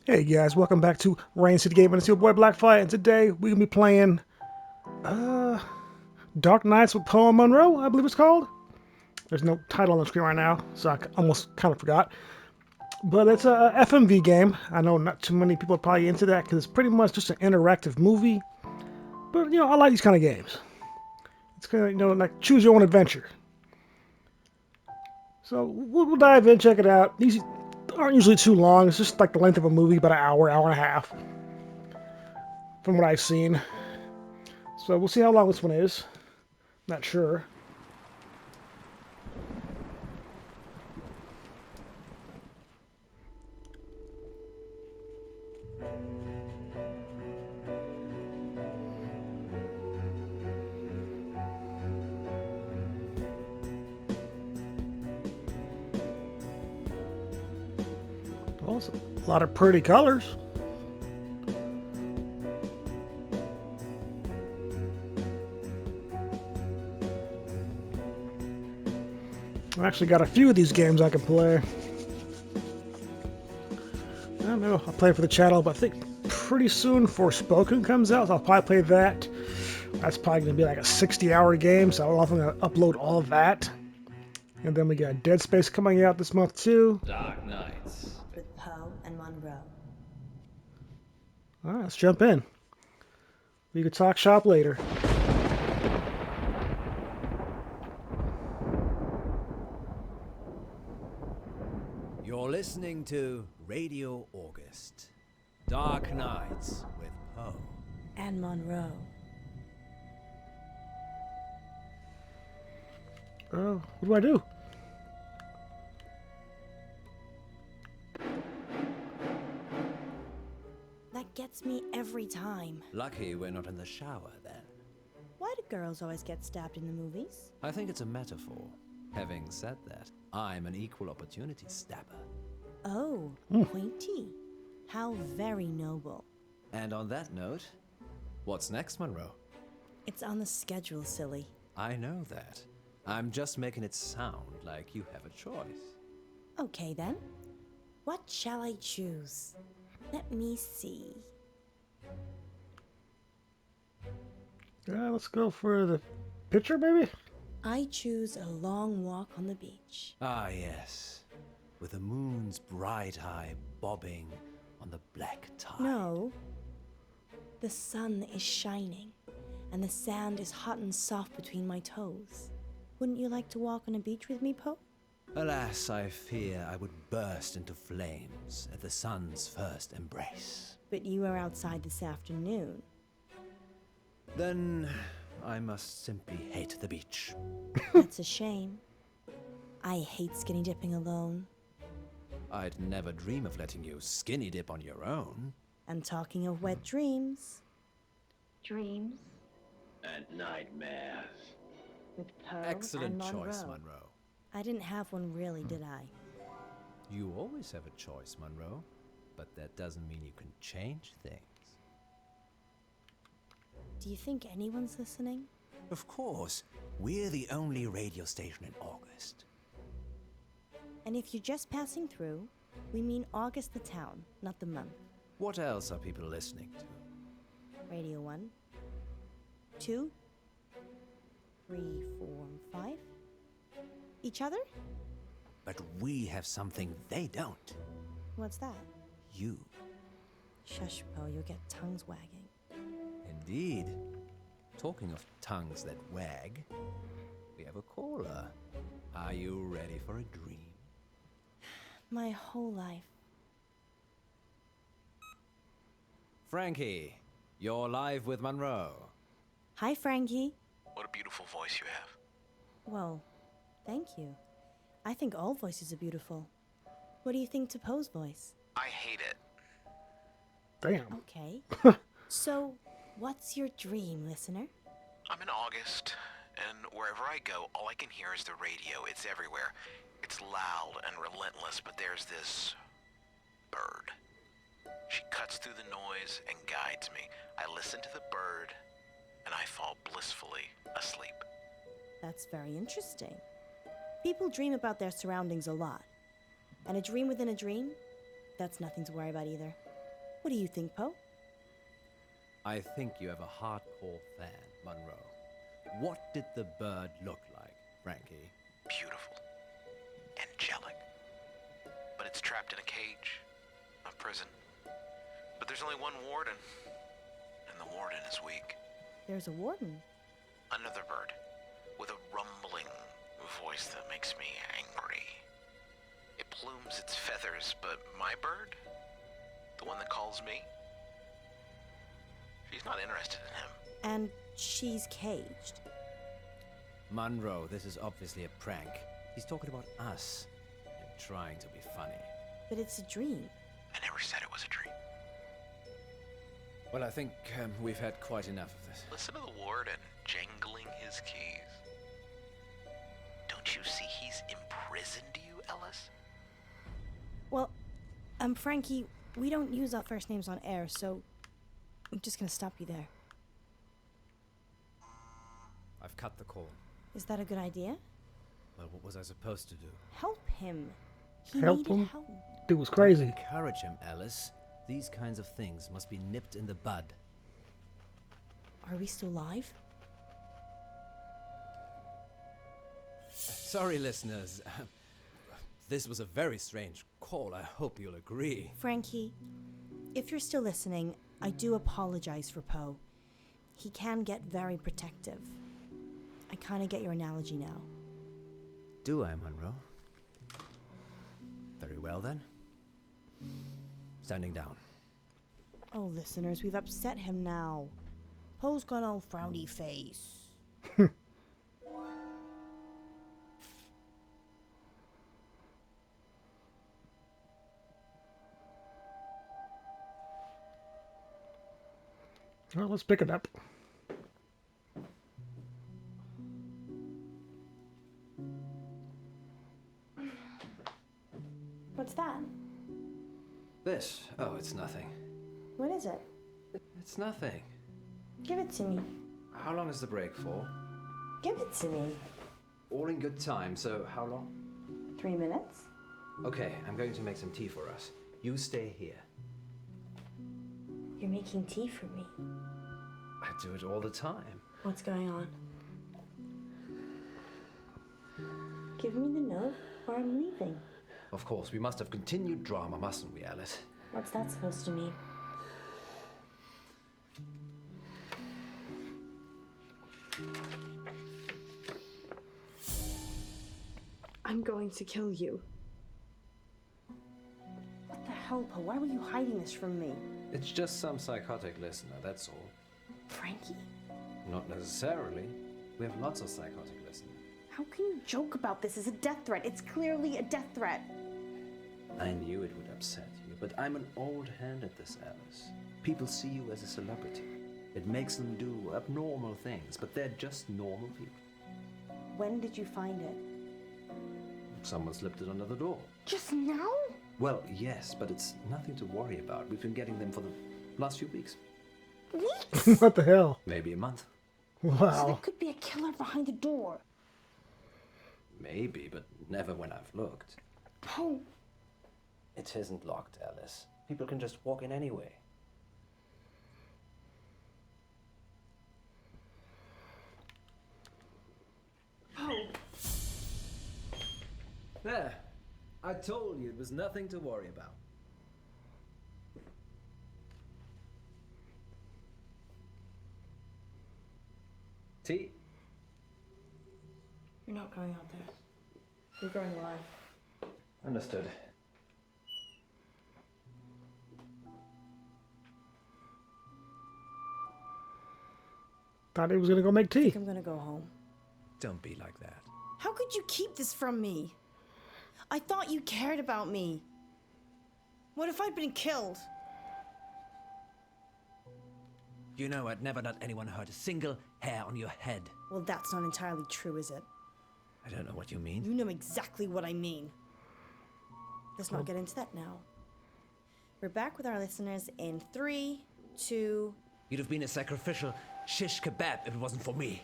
Hey guys, welcome back to Rain City Gaming. It's your boy Blackfire, and today we're gonna be playing uh Dark Knights with Poe and Munro, I believe it's called. There's no title on the screen right now, so I almost kind of forgot. But it's a FMV game. I know not too many people are probably into that because it's pretty much just an interactive movie. But I like these kind of games. It's kind of like choose your own adventure. So we'll dive in, check it out. These aren't usually too long. It's just like the length of a movie, about an hour, hour and a half, from what I've seen. So we'll see how long this one is. Not sure. Also, a lot of pretty colors. I actually got a few of these games I can play. I don't know. I'll play for the channel, but I think pretty soon Forspoken comes out, so I'll probably play that. That's probably going to be like a 60-hour game, so I'm going to upload all of that. And then we got Dead Space coming out this month too. Dark Knights. With Poe and Munro. All right, let's jump in. We could talk shop later. You're listening to Radio August. Dark Knights with Poe. And Munro. Oh, what do I do? That gets me every time. Lucky we're not in the shower then. Why do girls always get stabbed in the movies? I think it's a metaphor. Having said that, I'm an equal opportunity stabber. Oh, pointy. How very noble. And on that note, what's next, Munro? It's on the schedule, silly. I know that. I'm just making it sound like you have a choice. Okay then. What shall I choose? Let me see. Let's go for the picture, maybe? I choose a long walk on the beach. Ah, yes. With the moon's bright eye bobbing on the black tide. No. The sun is shining, and the sand is hot and soft between my toes. Wouldn't you like to walk on a beach with me, Poe? Alas, I fear I would burst into flames at the sun's first embrace. But you were outside this afternoon. Then I must simply hate the beach. That's a shame. I hate skinny dipping alone. I'd never dream of letting you skinny dip on your own. And talking of wet dreams. Dreams And nightmares. with Poe Excellent and choice, Munro. Munro. I didn't have one really, did I? You always have a choice, Munro. But that doesn't mean you can change things. Do you think anyone's listening? Of course, we're the only radio station in August. And if you're just passing through, we mean August the town, not the month. What else are people listening to? Radio 1, 2, 3, 4, 5. Each other? But we have something they don't. What's that? You. Shush, Poe, you'll get tongues wagging. Indeed. Talking of tongues that wag, we have a caller. Are you ready for a dream? My whole life. Frankie, you're live with Munro. Hi, Frankie. What a beautiful voice you have. Well, thank you. I think all voices are beautiful. What do you think to Poe's voice? I hate it. Damn. Okay. So, what's your dream, listener? I'm in August, and wherever I go, all I can hear is the radio. It's everywhere. It's loud and relentless, but there's this bird. She cuts through the noise and guides me. I listen to the bird, and I fall blissfully asleep. That's very interesting. People dream about their surroundings a lot. And a dream within a dream? That's nothing to worry about either. What do you think, Poe? I think you have a hardcore fan, Munro. What did the bird look like, Frankie? Beautiful. Angelic. But it's trapped in a cage. A prison. But there's only one warden. And the warden is weak. There's a warden. Another bird. With a rumbling voice that makes me angry. It plumes its feathers, but my bird? The one that calls me? She's not interested in him. And she's caged. Munro, this is obviously a prank. He's talking about us and trying to be funny. But it's a dream. I never said it was a dream. Well, I think we've had quite enough of this. Listen to the warden jangling his keys. Don't you see he's imprisoned you, Ellis? Well, Frankie, we don't use our first names on air, so I'm just gonna stop you there. I've cut the call. Is that a good idea? Well, what was I supposed to do? Help him. He Help needed him? help. Dude was crazy. Encourage him, Alice. These kinds of things must be nipped in the bud. Are we still live? Sorry, listeners. This was a very strange call. I hope you'll agree. Frankie, if you're still listening, I do apologize for Poe. He can get very protective. I kind of get your analogy now. Do I, Munro? Very well, then. Standing down. Oh, listeners, we've upset him now. Poe's got all frowny face. Well, let's pick it up. What's that? This? Oh, it's nothing. What is it? It's nothing. Give it to me. How long is the break for? Give it to me. All in good time, so how long? 3 minutes? Okay, I'm going to make some tea for us. You stay here. You're making tea for me. I do it all the time. What's going on? Give me the note or I'm leaving. Of course, we must have continued drama, mustn't we, Alice? What's that supposed to mean? I'm going to kill you. What the hell, Poe? Why were you hiding this from me? It's just some psychotic listener, that's all. Frankie, Not necessarily. We have lots of psychotic listeners. how can you joke about this as a death threat? It's clearly a death threat. I knew it would upset you, but I'm an old hand at this, Alice. People see you as a celebrity. It makes them do abnormal things, but they're just normal people. When did you find it? Someone slipped it under the door. Just now? Well, yes, but it's nothing to worry about. We've been getting them for the last few weeks. Weeks? What the hell? Maybe a month. So Wow. there could be a killer behind the door. Maybe, but never when I've looked. Poe, It isn't locked, Alice. People can just walk in anyway. Poe. There. I told you it was nothing to worry about. Tea? You're not going out there. You're going live. Understood. Thought he was gonna go make tea. I'm gonna go home. Don't be like that. How could you keep this from me? I thought you cared about me. What if I'd been killed? You know I'd never let anyone hurt a single hair on your head. Well, that's not entirely true, is it? I don't know what you mean. You know exactly what I mean. Let's not get into that now. We're back with our listeners in 3, 2... You'd have been a sacrificial shish kebab if it wasn't for me.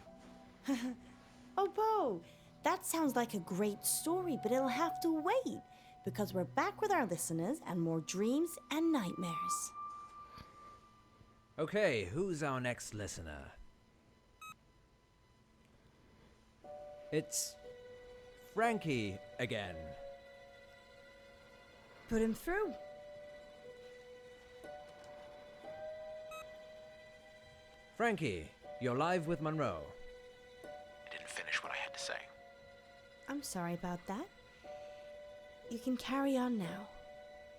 Oh, Poe, that sounds like a great story, but it'll have to wait, because we're back with our listeners and more dreams and nightmares. Okay, who's our next listener? It's Frankie again. Put him through. Frankie, you're live with Munro. I didn't finish what I had to say. I'm sorry about that. You can carry on now.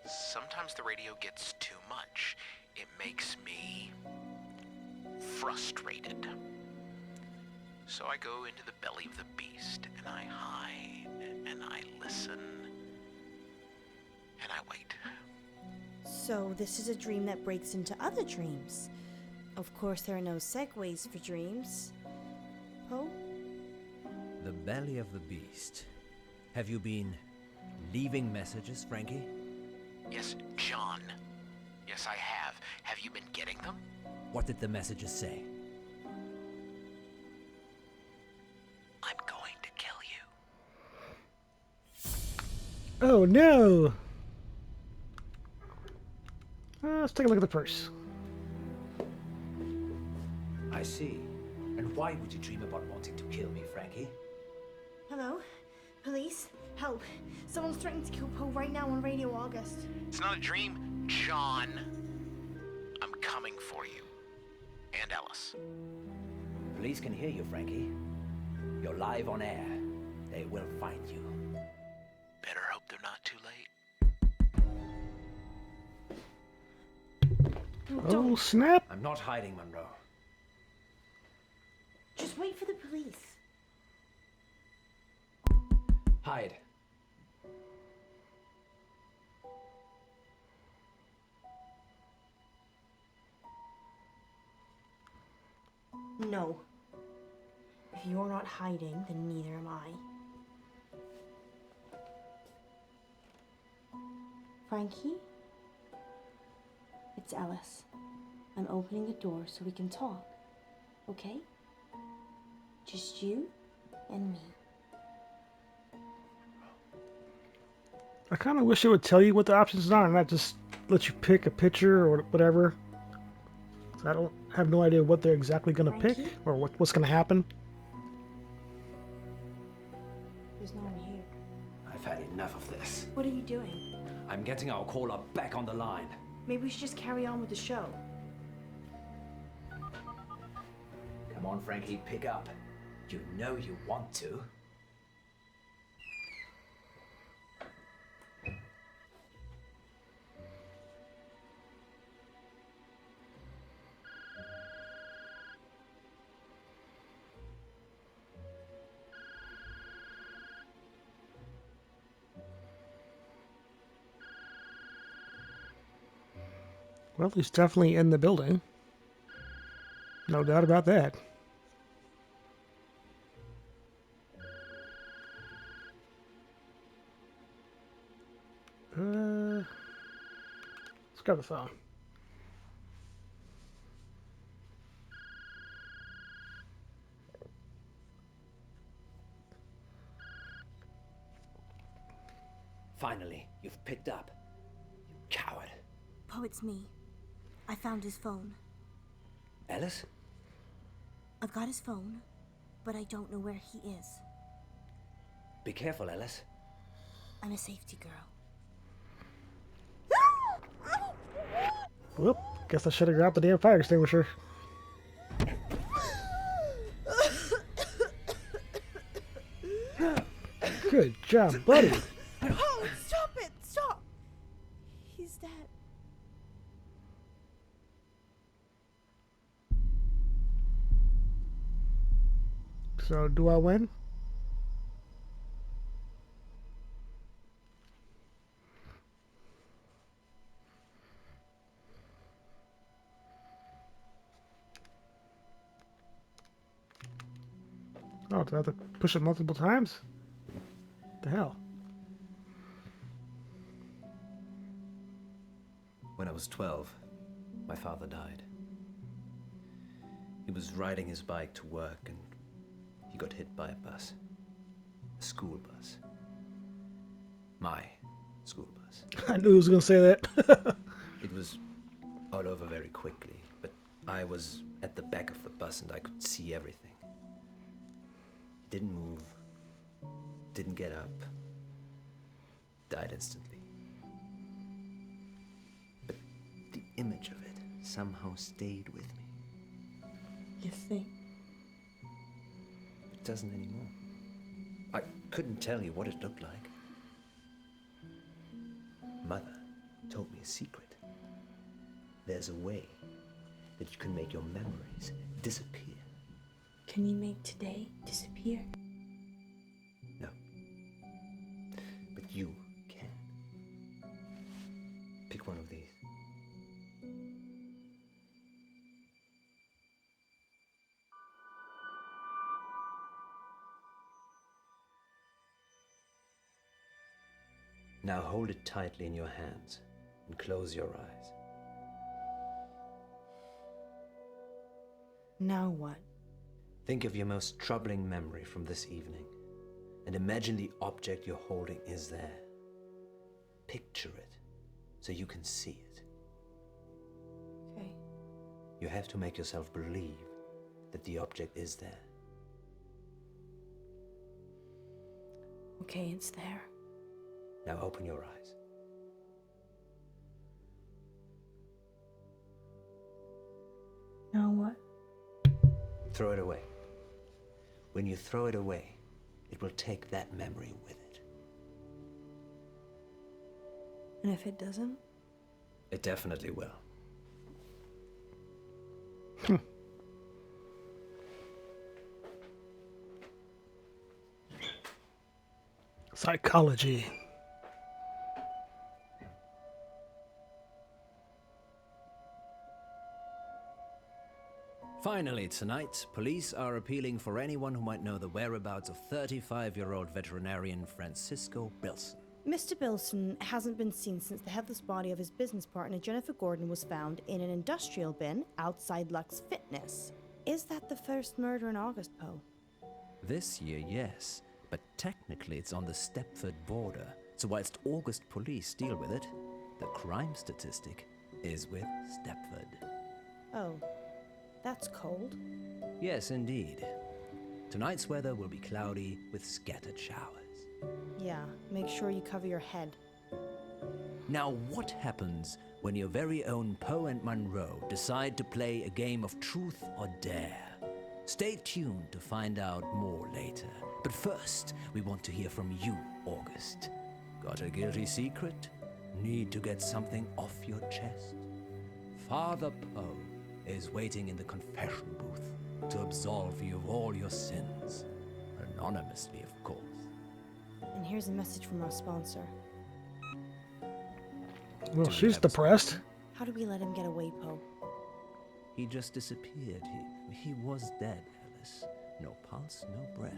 Sometimes the radio gets too much. It makes me frustrated. So I go into the belly of the beast, and I hide, and I listen, and I wait. So this is a dream that breaks into other dreams. Of course, there are no segues for dreams. Poe? The belly of the beast. Have you been leaving messages, Frankie? Yes, John. Yes, I have. Have you been getting them? What did the messages say? I'm going to kill you. Oh no! Let's take a look at the purse. I see. And why would you dream about wanting to kill me, Frankie? Hello? Police? Help. Someone's threatening to kill Poe right now on Radio August. It's not a dream, John. I'm coming for you. And Ellis. Police can hear you, Frankie. You're live on air. They will find you. Better hope they're not too late. Oh snap! I'm not hiding, Munro. Just wait for the police. Hide. No. If you're not hiding, then neither am I. Frankie? It's Ellis. I'm opening the door so we can talk. Okay? Just you and me. I kind of wish it would tell you what the options are and not just let you pick a picture or whatever. So I don't have no idea what they're exactly going to pick Frankie? or what's going to happen. There's no one here. I've had enough of this. What are you doing? I'm getting our caller back on the line. Maybe we should just carry on with the show. Come on, Frankie, pick up. You know you want to. Well, he's definitely in the building. No doubt about that. Let's grab the phone. Finally, you've picked up. You coward. Poe, it's me. I found his phone. Ellis? I've got his phone, but I don't know where he is. Be careful, Ellis. I'm a safety girl. Whoop. Guess I should have grabbed the damn fire extinguisher. Good job, buddy. Oh, stop it! Stop! He's dead. So, do I win? Oh, do I have to push it multiple times? The hell? When I was 12, my father died. He was riding his bike to work and he got hit by a bus. A school bus. My school bus. I knew he was going to say that. It was all over very quickly, but I was at the back of the bus and I could see everything. He didn't move, didn't get up, died instantly. But the image of it somehow stayed with me. You think? It doesn't anymore. I couldn't tell you what it looked like. Mother told me a secret. There's a way that you can make your memories disappear. Can you make today disappear? No. But you can. Pick one of these. Now hold it tightly in your hands and close your eyes. Now what? Think of your most troubling memory from this evening and imagine the object you're holding is there. Picture it so you can see it. Okay. You have to make yourself believe that the object is there. Okay, it's there. Now open your eyes. Now what? Throw it away. When you throw it away, it will take that memory with it. And if it doesn't? It definitely will. Psychology. Finally tonight, police are appealing for anyone who might know the whereabouts of 35-year-old veterinarian Francisco Bilson. Mr. Bilson hasn't been seen since the headless body of his business partner Jennifer Gordon was found in an industrial bin outside Lux Fitness. Is that the first murder in August, Poe? This year, yes, but technically it's on the Stepford border, so whilst August police deal with it, the crime statistic is with Stepford. Oh, that's cold. Yes, indeed. Tonight's weather will be cloudy with scattered showers. Yeah, make sure you cover your head. Now, what happens when your very own Poe and Munro decide to play a game of truth or dare? Stay tuned to find out more later. But first, we want to hear from you, August. Got a guilty secret? Need to get something off your chest? Father Poe is waiting in the confession booth to absolve you of all your sins. Anonymously, of course. And here's a message from our sponsor. Well, Do we she's have depressed. How do we let him get away, Poe? He just disappeared. He was dead, Alice. No pulse, no breath.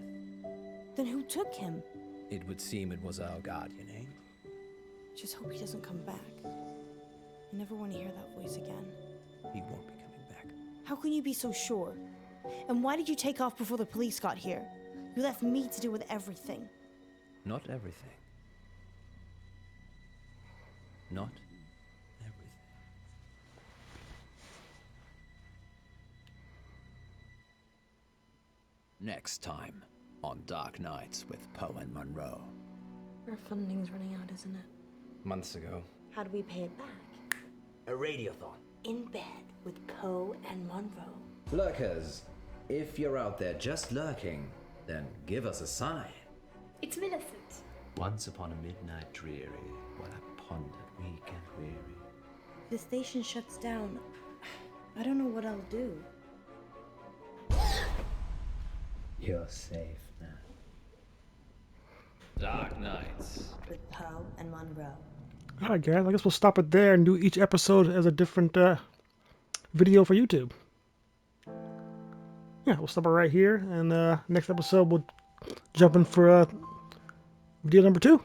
Then who took him? It would seem it was our guardian angel. Just hope he doesn't come back. I never want to hear that voice again. He won't be coming back. How can you be so sure? And why did you take off before the police got here? You left me to deal with everything. Not everything. Not everything. Next time on Dark Nights with Poe and Munro. Our funding's running out, isn't it? Months ago. How do we pay it back? A radiothon. In bed with Poe and Munro. Lurkers, if you're out there just lurking, then give us a sign. It's Millicent. Once upon a midnight dreary, while I pondered weak and weary. The station shuts down. I don't know what I'll do. You're safe now. Dark Nights. With Poe and Munro. Alright guys, I guess we'll stop it there and do each episode as a different video for YouTube. Yeah, we'll stop it right here, and next episode we'll jump in for video number 2.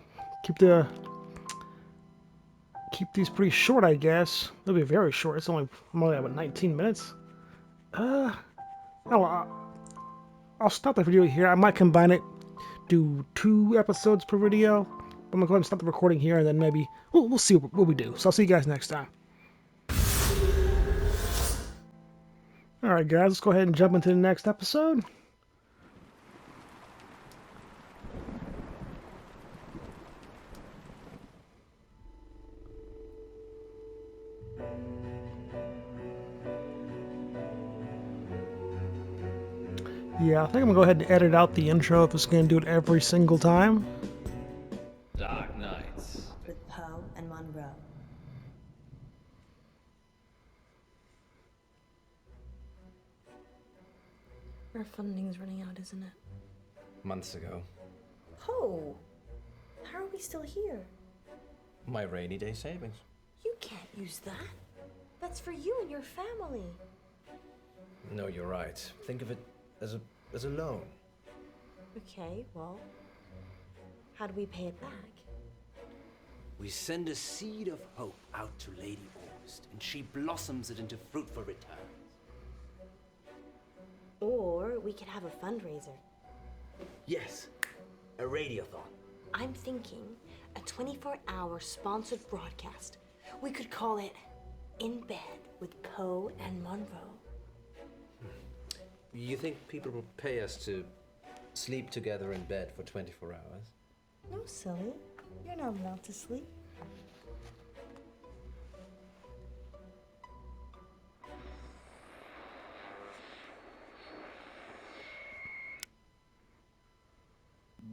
Keep these pretty short, I guess. They'll be very short. I'm only about 19 minutes. I'll stop the video here. I might combine it, do 2 episodes per video. I'm gonna go ahead and stop the recording here, and then maybe we'll see what we do. So I'll see you guys next time. Alright, guys, let's go ahead and jump into the next episode. Yeah, I think I'm gonna go ahead and edit out the intro if it's gonna do it every single time. Dark Nights. With Poe and Munro. Our funding's running out, isn't it? Months ago. Poe! How are we still here? My rainy day savings. You can't use that. That's for you and your family. No, you're right. Think of it as a loan. Okay, well, how do we pay it back? We send a seed of hope out to Lady August, and she blossoms it into fruitful returns. Or we could have a fundraiser. Yes, a radiothon. I'm thinking a 24-hour sponsored broadcast. We could call it In Bed with Poe and Munro. You think people will pay us to sleep together in bed for 24 hours? No, silly. You're not allowed to sleep.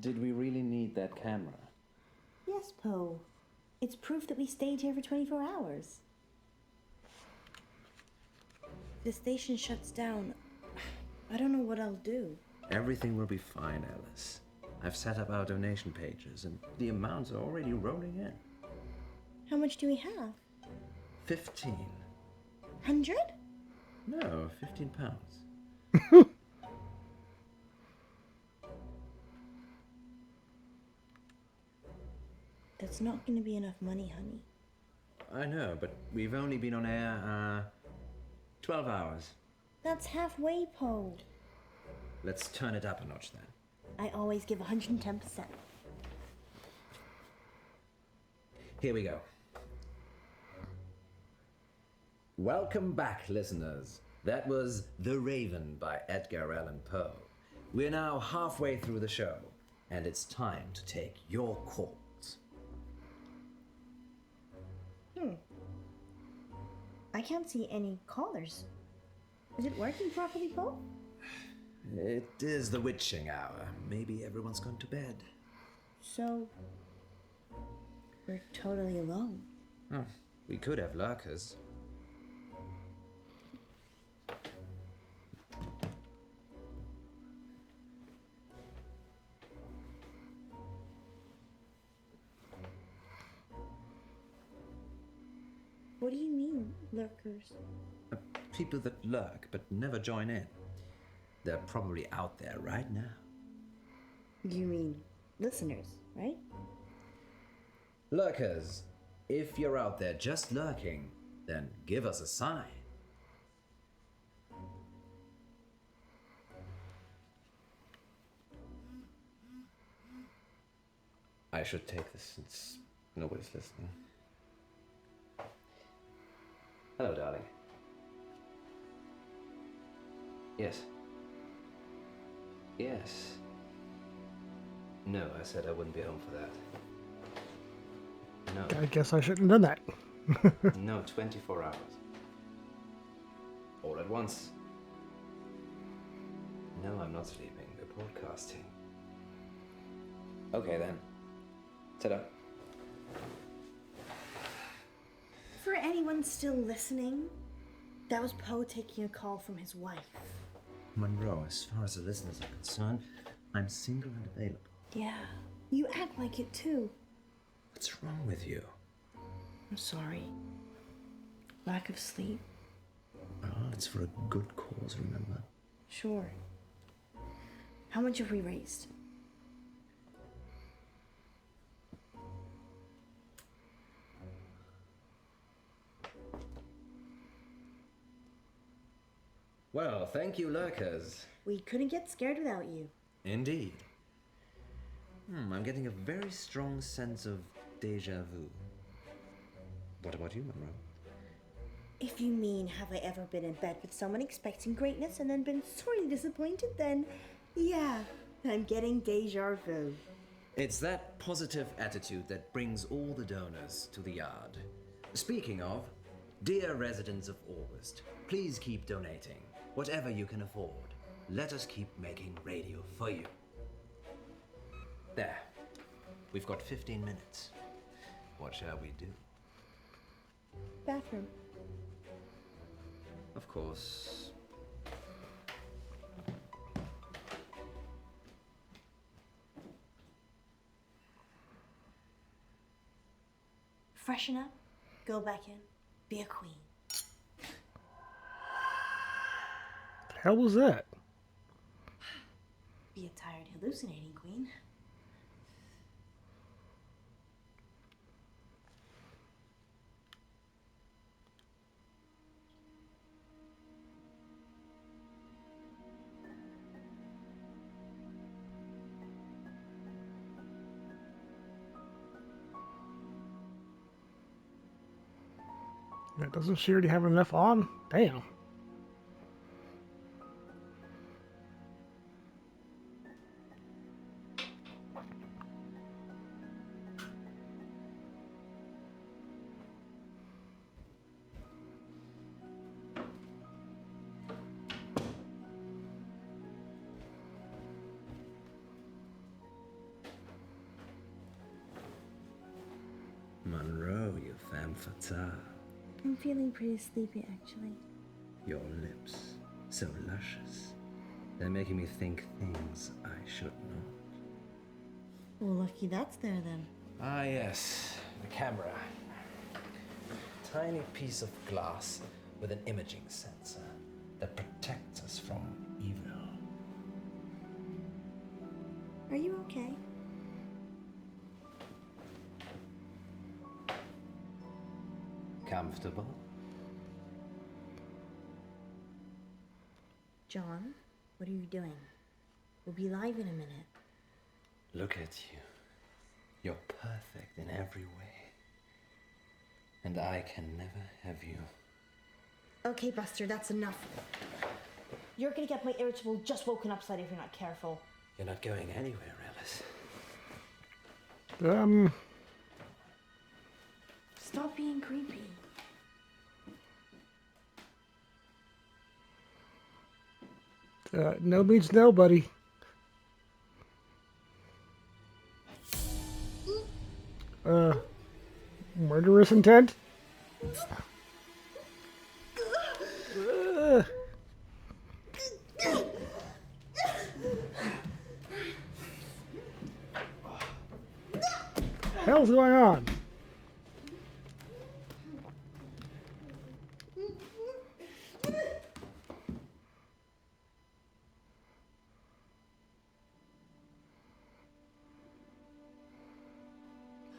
Did we really need that camera? Yes, Poe. It's proof that we stayed here for 24 hours. The station shuts down. I don't know what I'll do. Everything will be fine, Alice. I've set up our donation pages, and the amounts are already rolling in. How much do we have? 15. 100? No, 15 pounds. That's not going to be enough money, honey. I know, but we've only been on air, 12 hours. That's halfway, Poe. Let's turn it up a notch then. I always give 110%. Here we go. Welcome back, listeners. That was The Raven by Edgar Allan Poe. We're now halfway through the show, and it's time to take your calls. I can't see any callers. Is it working properly, Poe? It is the witching hour. Maybe everyone's gone to bed. So, we're totally alone. Oh, we could have lurkers. What do you mean, lurkers? People that lurk but never join in. They're probably out there right now. You mean listeners, right? Lurkers, if you're out there just lurking, then give us a sign. I should take this since nobody's listening. Hello, darling. Yes. Yes. No, I said I wouldn't be home for that. No. I guess I shouldn't have done that. No, 24 hours. All at once. No, I'm not sleeping. We're broadcasting. Okay then. Ta-da. For anyone still listening, that was Poe taking a call from his wife. Munro, as far as the listeners are concerned, I'm single and available. Yeah, you act like it too. What's wrong with you? I'm sorry. Lack of sleep. Oh, it's for a good cause, remember? Sure. How much have we raised? Well, thank you, lurkers. We couldn't get scared without you. Indeed. I'm getting a very strong sense of deja vu. What about you, Munro? If you mean, have I ever been in bed with someone expecting greatness and then been sorely disappointed, then yeah, I'm getting deja vu. It's that positive attitude that brings all the donors to the yard. Speaking of, dear residents of August, please keep donating, whatever you can afford. Let us keep making radio for you. There. We've got 15 minutes. What shall we do? Bathroom. Of course. Freshen up, go back in, be a queen. The hell was that? Be a tired, hallucinating queen. Yeah, doesn't she already have enough on? Damn. Munro, you femme fatale. I'm feeling pretty sleepy, actually. Your lips, so luscious. They're making me think things I should not. Well, lucky that's there then. Ah, yes, the camera. Tiny piece of glass with an imaging sensor that protects us from evil. Are you okay? Comfortable? John, what are you doing? We'll be live in a minute. Look at you. You're perfect in every way. And I can never have you. Okay, Buster, that's enough. You're gonna get my irritable just woken up side if you're not careful. You're not going anywhere, Alice. Stop being creepy. No means no, buddy. Murderous intent? Hell's going on?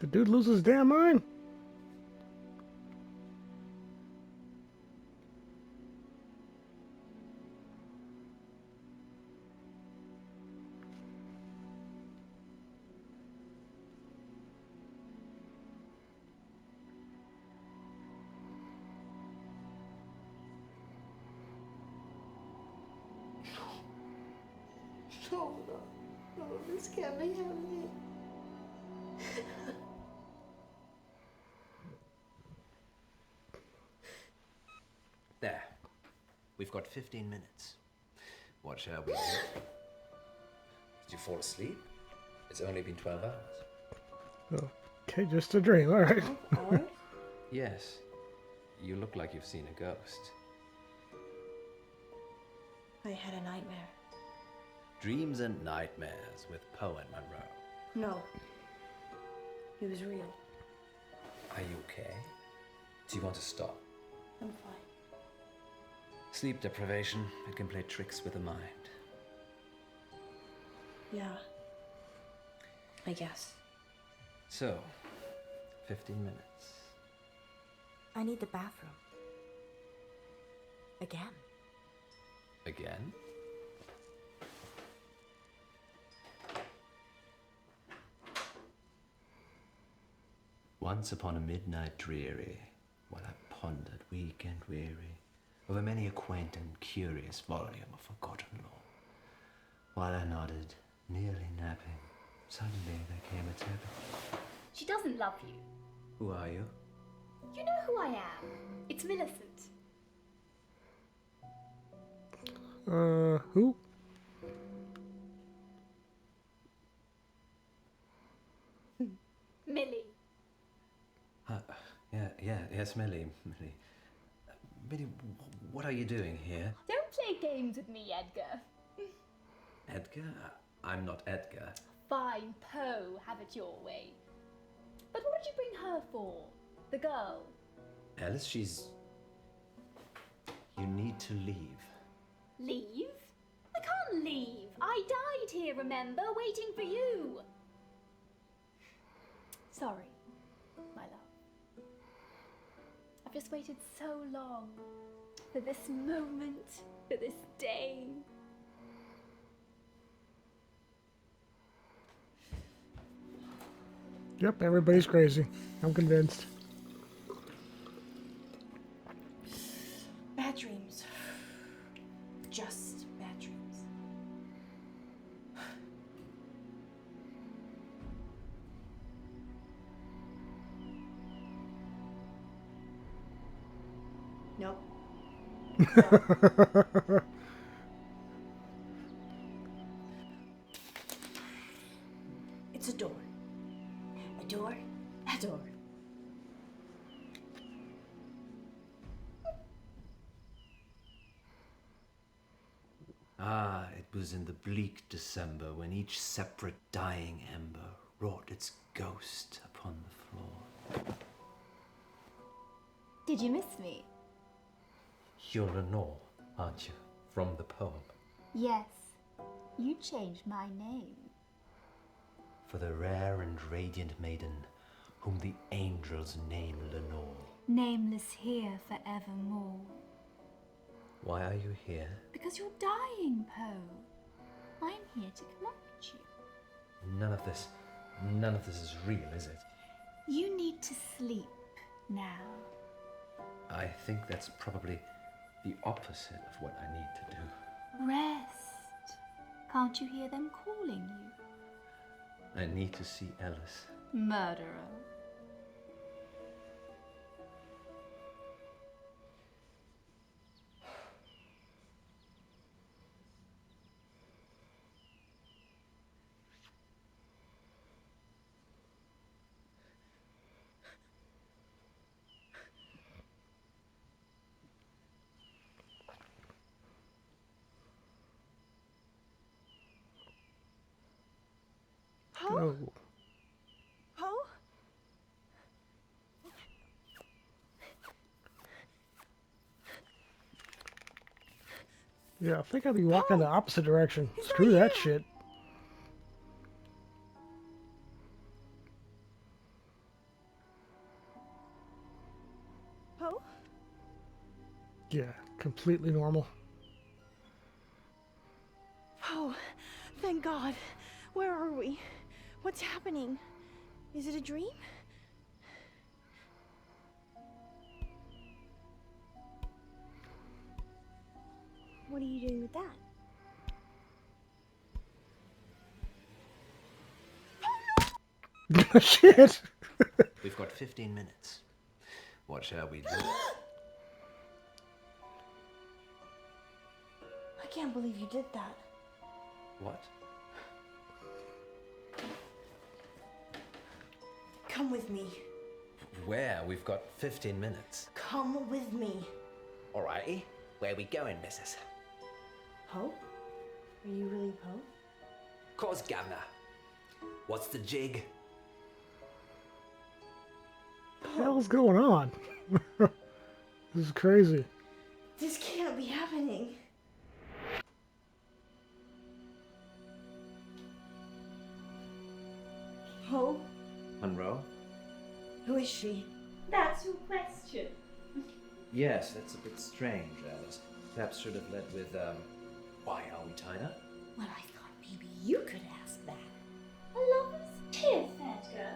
The dude loses his damn mind? No, this can't be happening. There. We've got 15 minutes. What shall we do? Did you fall asleep? It's only been 12 hours. Okay, just a dream, alright. Yes. You look like you've seen a ghost. I had a nightmare. Dreams and nightmares with Poe and Munro. No. It was real. Are you okay? Do you want to stop? I'm fine. Sleep deprivation, it can play tricks with the mind. Yeah. I guess. So, 15 minutes. I need the bathroom. Again. Again? Once upon a midnight dreary, while I pondered, weak and weary, over many a quaint and curious volume of forgotten lore. While I nodded, nearly napping, suddenly there came a tap. She doesn't love you. Who are you? You know who I am. It's Millicent. Who? Millie. Yes, Millie. Millie, what are you doing here? Don't play games with me, Edgar. Edgar? I'm not Edgar. Fine, Poe, have it your way. But what did you bring her for? The girl? Alice, she's... You need to leave. Leave? I can't leave. I died here, remember? Waiting for you. Sorry, my love. I've just waited so long for this moment, for this day. Yep, everybody's crazy. I'm convinced. Bad dreams. Just bad dreams. Nope. It's a door. A door. A door. Ah, it was in the bleak December when each separate dying ember wrought its ghost upon the floor. Did you miss me? You're Lenore, aren't you? From the poem. Yes. You changed my name. For the rare and radiant maiden whom the angels name Lenore. Nameless here forevermore. Why are you here? Because you're dying, Poe. I'm here to collect you. None of this is real, is it? You need to sleep now. I think that's probably the opposite of what I need to do. Rest. Can't you hear them calling you? I need to see Alice. Murderer. Oh. Poe? Yeah, I think I'd be walking the opposite direction. Screw that shit. Poe? Yeah, completely normal. Oh, thank God. Where are we? What's happening? Is it a dream? What are you doing with that? Shit! We've got 15 minutes. What shall we do? I can't believe you did that. What? Come with me. Where? We've got 15 minutes. Come with me. Alrighty. Where are we going, missus? Poe? Are you really Poe? Course, governor. What's the jig? What the hell's going on? This is crazy. This can't be happening. Poe? Munro? Who is she? That's your question. Yes, that's a bit strange, Alice. Perhaps should have led with, why are we tied up? Well, I thought maybe you could ask that. A lover's kiss, Edgar.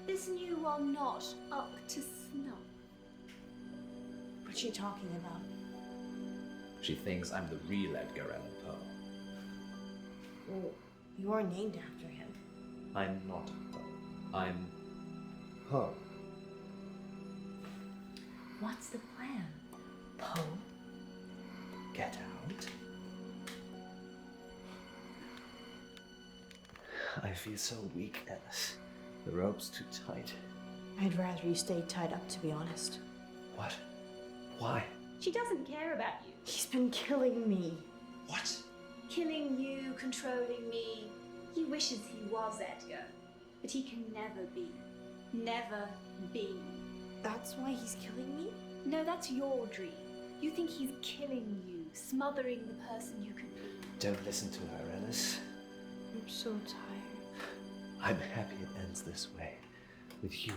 This new one not up to snuff. What's she talking about? She thinks I'm the real Edgar Allan Poe. Well, you are named after him. I'm not Poe. I'm Poe. What's the plan, Poe? Get out. I feel so weak, Alice. The rope's too tight. I'd rather you stayed tied up, to be honest. What? Why? She doesn't care about you. He's been killing me. What? Killing you, controlling me. He wishes he was Edgar, but he can never be. Never be. That's why he's killing me? No, that's your dream. You think he's killing you, smothering the person you can be. Don't listen to her, Alice. I'm so tired. I'm happy it ends this way. With you.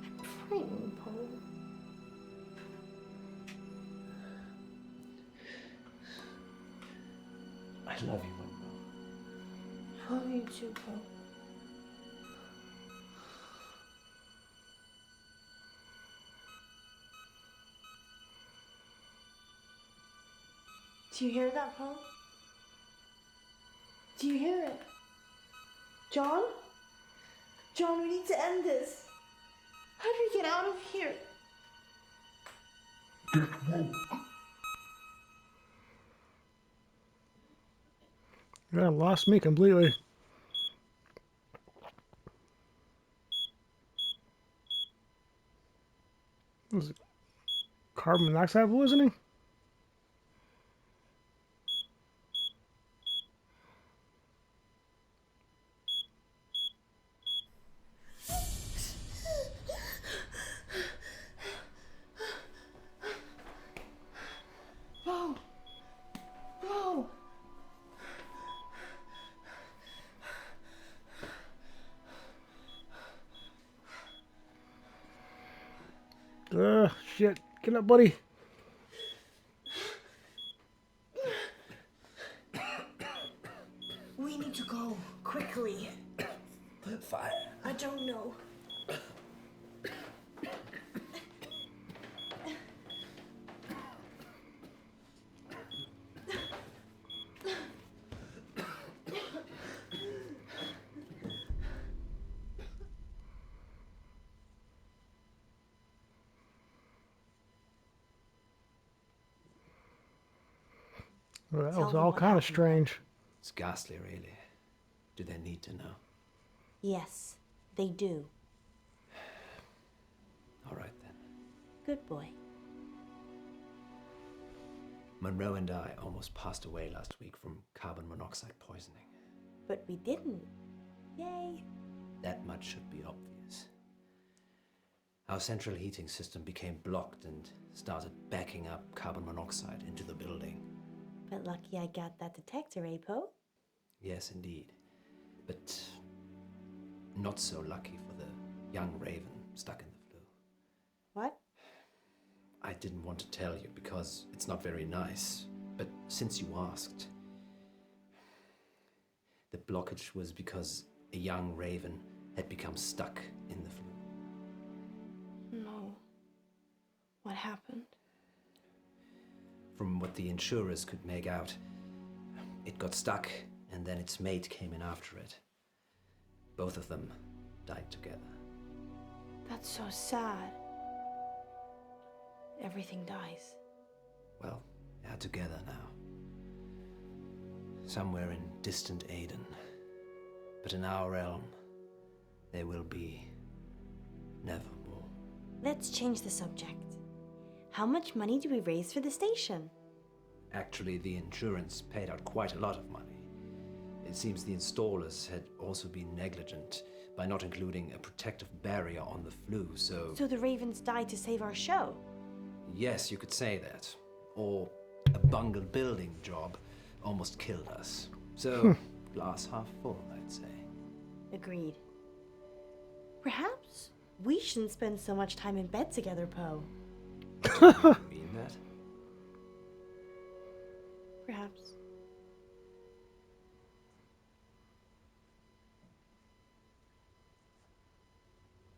I'm praying, Poe. I love you, Munro. I love you too, Poe. Do you hear that, Poe? Do you hear it? John? John, we need to end this. How do we get out of here? Yeah, lost me completely. Was it carbon monoxide poisoning? Poe! Poe! Shit. Get up, buddy. We need to go quickly. Fire. I don't know. Well, that Tell was them all what kind of happened. strange. It's ghastly, really. Do they need to know? Yes, they do. All right, then. Good boy. Munro and I almost passed away last week from carbon monoxide poisoning. But we didn't. Yay. That much should be obvious. Our central heating system became blocked and started backing up carbon monoxide into the building. But lucky I got that detector, eh, Poe? Yes, indeed. But not so lucky for the young raven stuck in the flue. What? I didn't want to tell you because it's not very nice, but since you asked, the blockage was because a young raven had become stuck in the flue. No. What happened? From what the insurers could make out, it got stuck and then its mate came in after it. Both of them died together. That's so sad. Everything dies. Well, they are together now. Somewhere in distant Aden. But in our realm, they will be nevermore. Let's change the subject. How much money do we raise for the station? Actually, the insurance paid out quite a lot of money. It seems the installers had also been negligent by not including a protective barrier on the flue, so... So the ravens died to save our show? Yes, you could say that. Or a bungled building job almost killed us. So, glass half full, I'd say. Agreed. Perhaps we shouldn't spend so much time in bed together, Poe. You mean that? Perhaps.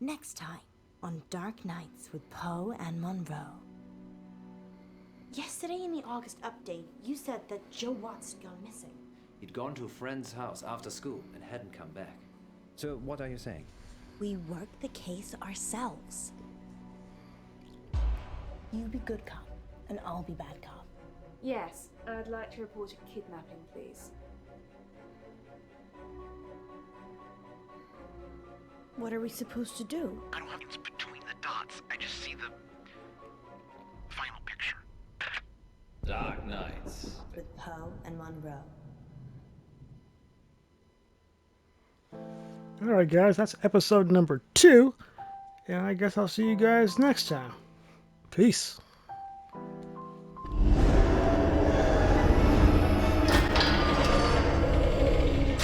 Next time on Dark Nights with Poe and Munro. Yesterday in the August update, you said that Joe Watts had gone missing. He'd gone to a friend's house after school and hadn't come back. So what are you saying? We work the case ourselves. You be good cop, and I'll be bad cop. Yes, I'd like to report a kidnapping, please. What are we supposed to do? I don't have it's between the dots. I just see the final picture. Dark Nights. With Poe and Munro. Alright guys, that's episode number 2. And I guess I'll see you guys next time. Peace.